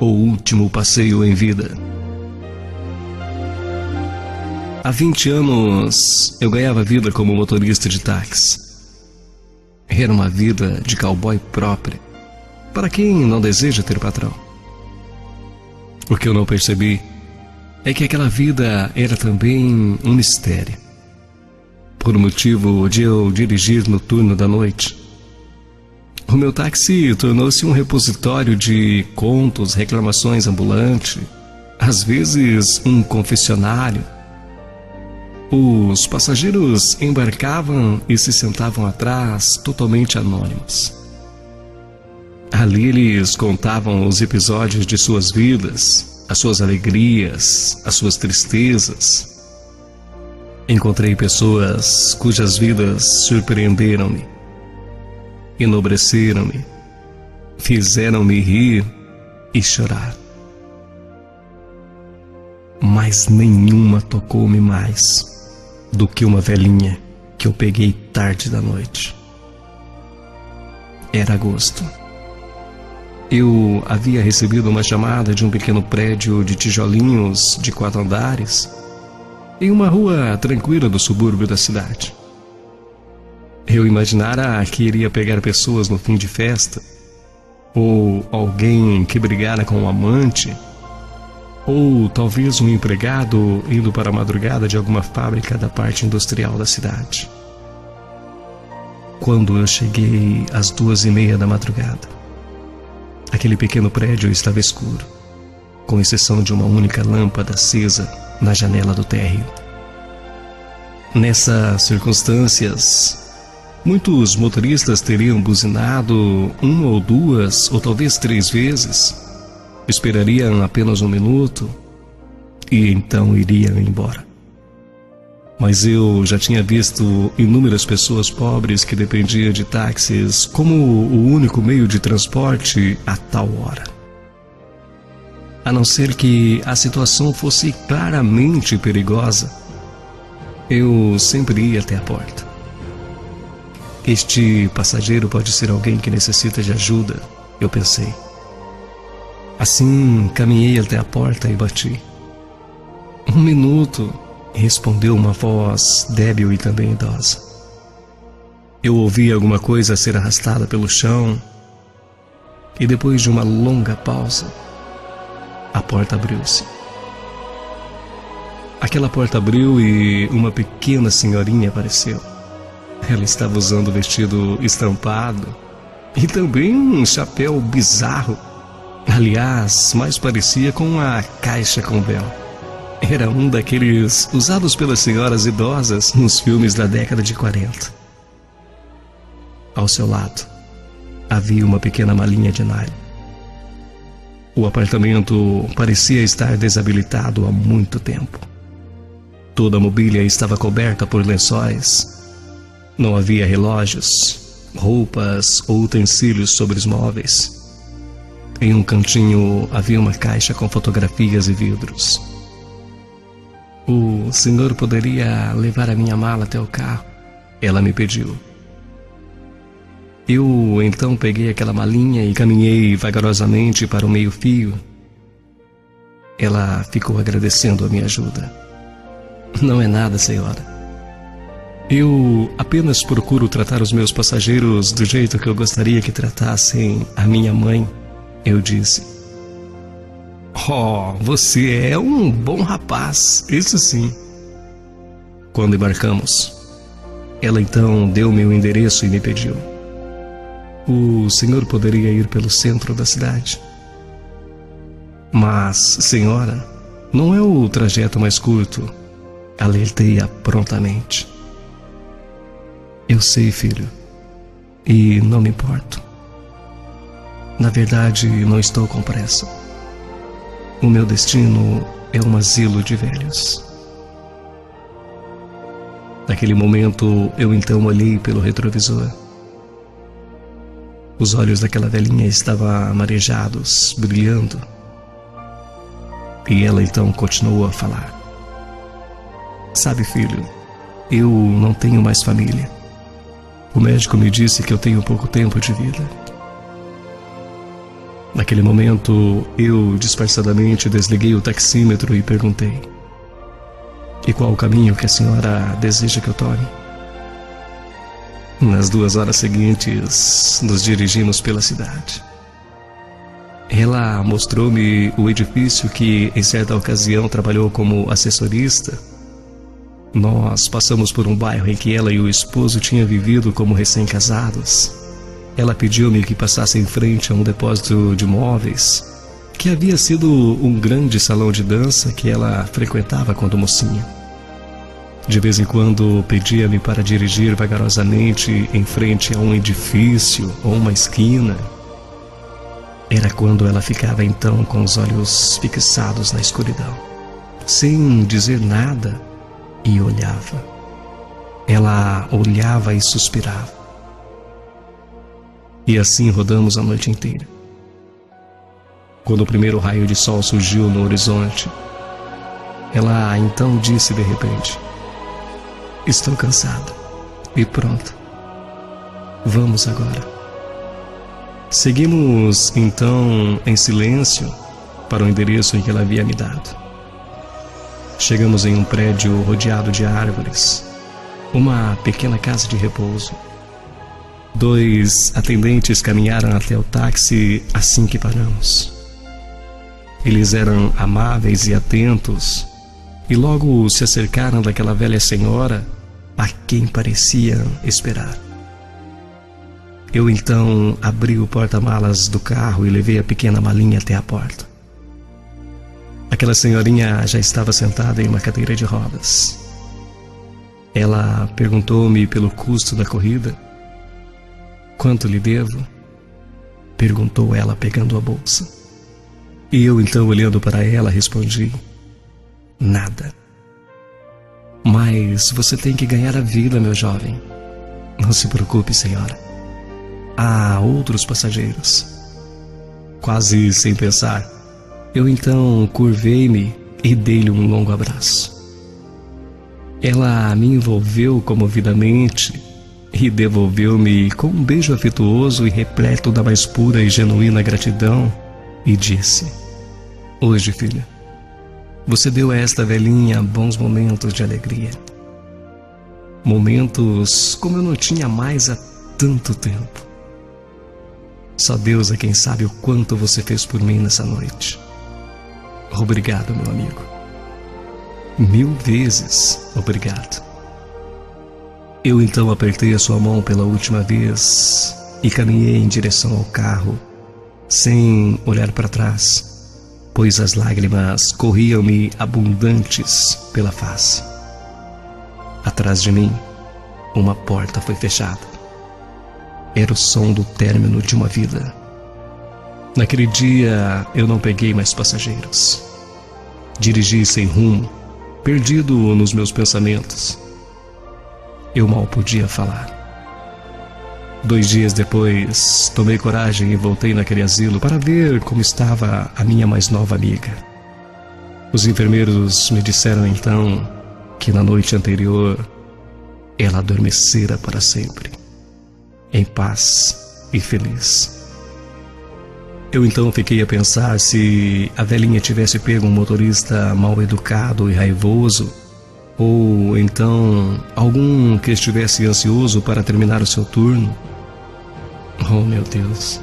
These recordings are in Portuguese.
o último passeio em vida. Há 20 anos eu ganhava vida como motorista de táxi. Era uma vida de cowboy própria, para quem não deseja ter patrão. O que eu não percebi é que aquela vida era também um mistério. Por motivo de eu dirigir no turno da noite, o meu táxi tornou-se um repositório de contos, reclamações ambulante, às vezes um confessionário. Os passageiros embarcavam e se sentavam atrás, totalmente anônimos. Ali eles contavam os episódios de suas vidas, as suas alegrias, as suas tristezas. Encontrei pessoas cujas vidas surpreenderam-me, enobreceram-me, fizeram-me rir e chorar. Mas nenhuma tocou-me mais do que uma velhinha que eu peguei tarde da noite. Era agosto. Eu havia recebido uma chamada de um pequeno prédio de tijolinhos de 4 andares em uma rua tranquila do subúrbio da cidade. Eu imaginara que iria pegar pessoas no fim de festa, ou alguém que brigara com um amante, ou talvez um empregado indo para a madrugada de alguma fábrica da parte industrial da cidade. Quando eu cheguei às 2:30 da madrugada, aquele pequeno prédio estava escuro, com exceção de uma única lâmpada acesa na janela do térreo. Nessas circunstâncias, muitos motoristas teriam buzinado 1 ou 2 ou talvez 3 vezes, esperariam apenas 1 minuto e então iriam embora. Mas eu já tinha visto inúmeras pessoas pobres que dependiam de táxis como o único meio de transporte a tal hora. A não ser que a situação fosse claramente perigosa, eu sempre ia até a porta. Este passageiro pode ser alguém que necessita de ajuda, eu pensei. Assim, caminhei até a porta e bati. 1 minuto, respondeu uma voz débil e também idosa. Eu ouvi alguma coisa ser arrastada pelo chão e depois de uma longa pausa, a porta abriu-se. Aquela porta abriu e uma pequena senhorinha apareceu. Ela estava usando um vestido estampado e também um chapéu bizarro. Aliás, mais parecia com uma caixa com véu. Era um daqueles usados pelas senhoras idosas nos filmes da década de 40. Ao seu lado, havia uma pequena malinha de nylon. O apartamento parecia estar desabilitado há muito tempo. Toda a mobília estava coberta por lençóis. Não havia relógios, roupas ou utensílios sobre os móveis. Em um cantinho havia uma caixa com fotografias e vidros. O senhor poderia levar a minha mala até o carro? Ela me pediu. Eu então peguei aquela malinha e caminhei vagarosamente para o meio-fio. Ela ficou agradecendo a minha ajuda. Não é nada, senhora. Eu apenas procuro tratar os meus passageiros do jeito que eu gostaria que tratassem a minha mãe, eu disse. Oh, você é um bom rapaz, isso sim. Quando embarcamos, ela então deu-me o endereço e me pediu. O senhor poderia ir pelo centro da cidade? Mas, senhora, não é o trajeto mais curto, alertei-a prontamente. Eu sei, filho, e não me importo. Na verdade, não estou com pressa. O meu destino é um asilo de velhos. Naquele momento, eu então olhei pelo retrovisor. Os olhos daquela velhinha estavam marejados, brilhando. E ela então continuou a falar. Sabe, filho, eu não tenho mais família. O médico me disse que eu tenho pouco tempo de vida. Naquele momento, eu disfarçadamente desliguei o taxímetro e perguntei: "E qual o caminho que a senhora deseja que eu tome?" Nas 2 horas seguintes, nos dirigimos pela cidade. Ela mostrou-me o edifício que, em certa ocasião, trabalhou como assessorista. Nós passamos por um bairro em que ela e o esposo tinham vivido como recém-casados. Ela pediu-me que passasse em frente a um depósito de móveis, que havia sido um grande salão de dança que ela frequentava quando mocinha. De vez em quando pedia-me para dirigir vagarosamente em frente a um edifício ou uma esquina. Era quando ela ficava então com os olhos fixados na escuridão, sem dizer nada, e olhava. Ela olhava e suspirava. E assim rodamos a noite inteira. Quando o primeiro raio de sol surgiu no horizonte, ela então disse de repente: "Estou cansada e pronto. Vamos agora." Seguimos então em silêncio para o endereço em que ela havia me dado. Chegamos em um prédio rodeado de árvores, uma pequena casa de repouso. 2 atendentes caminharam até o táxi assim que paramos. Eles eram amáveis e atentos, e logo se acercaram daquela velha senhora a quem pareciam esperar. Eu então abri o porta-malas do carro e levei a pequena malinha até a porta. Aquela senhorinha já estava sentada em uma cadeira de rodas. Ela perguntou-me pelo custo da corrida. "Quanto lhe devo?" perguntou ela, pegando a bolsa. E eu então, olhando para ela, respondi: "Nada." "Mas você tem que ganhar a vida, meu jovem." "Não se preocupe, senhora. Há outros passageiros." Quase sem pensar, eu então curvei-me e dei-lhe um longo abraço. Ela me envolveu comovidamente e devolveu-me com um beijo afetuoso e repleto da mais pura e genuína gratidão, e disse: "Hoje, filha, você deu a esta velhinha bons momentos de alegria. Momentos como eu não tinha mais há tanto tempo. Só Deus é quem sabe o quanto você fez por mim nessa noite. Obrigado, meu amigo. 1000 vezes obrigado." Eu então apertei a sua mão pela última vez e caminhei em direção ao carro, sem olhar para trás, pois as lágrimas corriam-me abundantes pela face. Atrás de mim, uma porta foi fechada. Era o som do término de uma vida. Naquele dia, eu não peguei mais passageiros. Dirigi sem rumo, perdido nos meus pensamentos. Eu mal podia falar. 2 dias depois, tomei coragem e voltei naquele asilo para ver como estava a minha mais nova amiga. Os enfermeiros me disseram então que na noite anterior ela adormecera para sempre, em paz e feliz. Eu então fiquei a pensar se a velhinha tivesse pego um motorista mal educado e raivoso, ou então algum que estivesse ansioso para terminar o seu turno. Oh, meu Deus!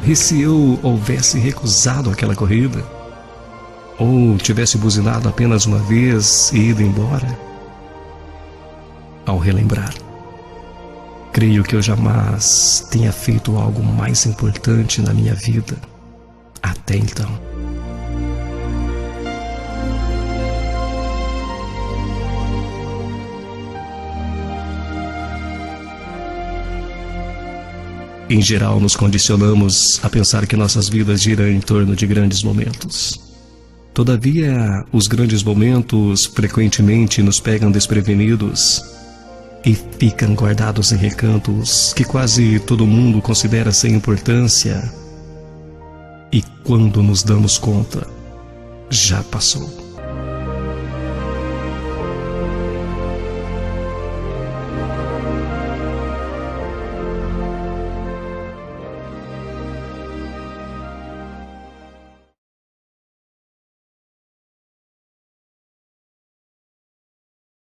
E se eu houvesse recusado aquela corrida? Ou tivesse buzinado apenas uma vez e ido embora? Ao relembrar, creio que eu jamais tenha feito algo mais importante na minha vida até então. Em geral, nos condicionamos a pensar que nossas vidas giram em torno de grandes momentos. Todavia, os grandes momentos frequentemente nos pegam desprevenidos e ficam guardados em recantos que quase todo mundo considera sem importância. E quando nos damos conta, já passou.